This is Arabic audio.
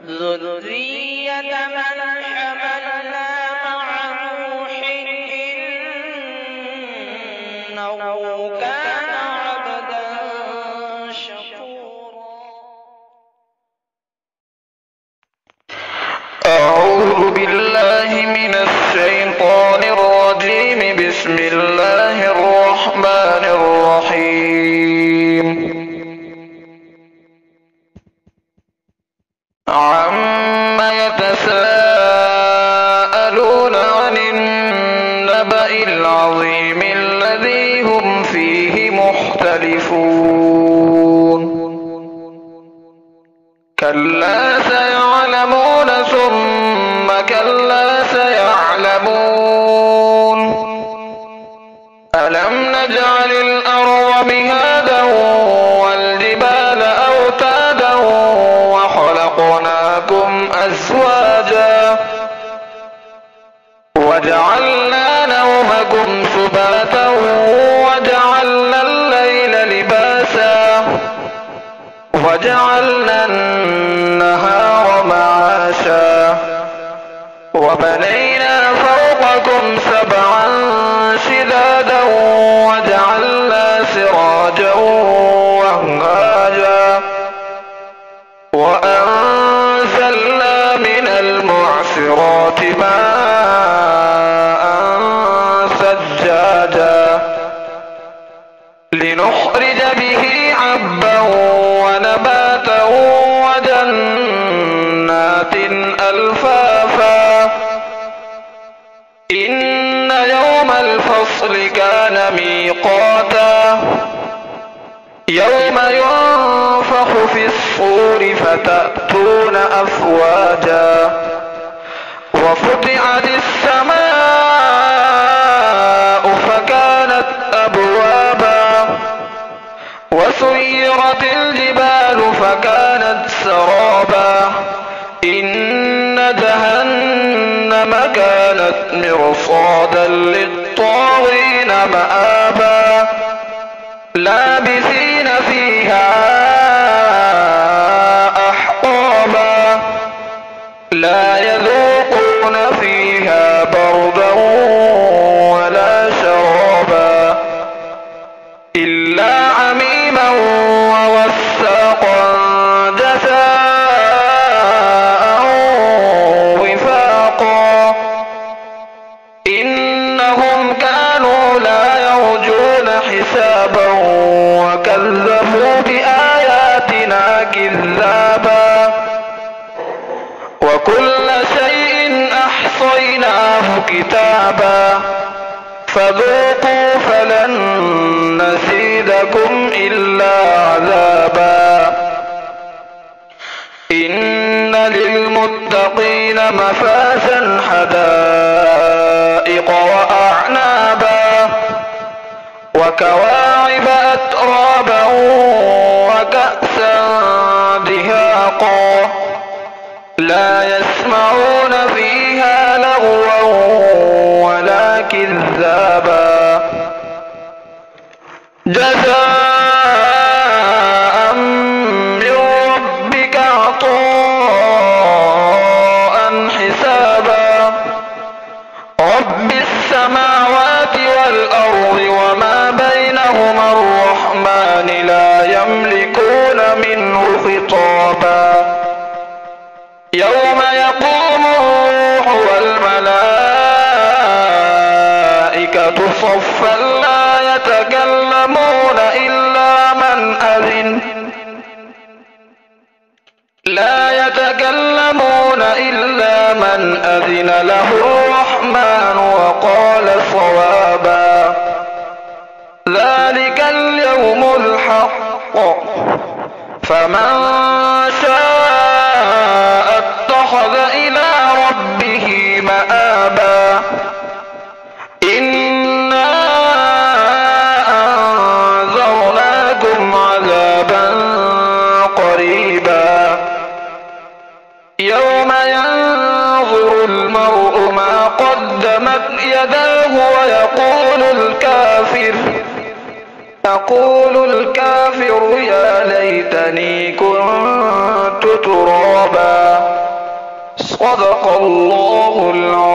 ذرية من حملنا مع نوح إنه كان عبدا شكورا. أعوذ بالله من الشيطان الرجيم. بسم الله الرحمن الرحيم. عم يتساءلون عن النبأ العظيم الذي هم فيه مختلفون. كلا سيعلمون ثم كلا سيعلمون. ألم نجعل الأرض مهادا والجبال أوتادا وخلقناكم أزواجا وجعلنا نومكم سباتا وجعلنا الليل لباسا وجعلنا النهار معاشا وبنينا فوقكم سبعا شدادا وجعلنا سراجا وهاجا وأنزلنا من المعصرات ماء ثجاجا لنخرج به حبا ونباتا وجنات ألفافا. إن يوم الفصل كان ميقاتا يوم ينفخ في الصور فتأتون أفواجا وفتحت السماء فكانت أبوابا وسيرت الجبال فكانت سرابا. إن جهنم كانت مرصادا للطاغين مآبا لابثين فيها أحقابا لا يذوقون فيها بردا ولا شرابا إلا عميما وغساقا جزاء وفاقا. إنهم كانوا لا يرجون حسابا وكذبوا بآياتنا كذابا وكل شيء أحصيناه كتابا فذوقوا فلن نزيدكم إلا عذابا. إن للمتقين مفازا حدائق وأعنابا وكواعب أترابا وكأسا دهاقا لا يسمعون فيها لغوا ولا كذابا جزاء من ربك عطاء حسابا. رب السماوات والأرض وما بينهما الرحمن لا يملكون منه خطابا. يوم يقوم الروح والملائكة صفا لا يتكلمون إلا من أذن له الرحمن وقال صوابا. ذلك اليوم الحق فمن شاء اتخذ إلى ربه مآبا. إنا أنذرناكم عذابا قريبا يوم ينظر المرء ما قدمت يداه ويقول الكافر يا ليتني كنت ترابا. صدق الله العظيم.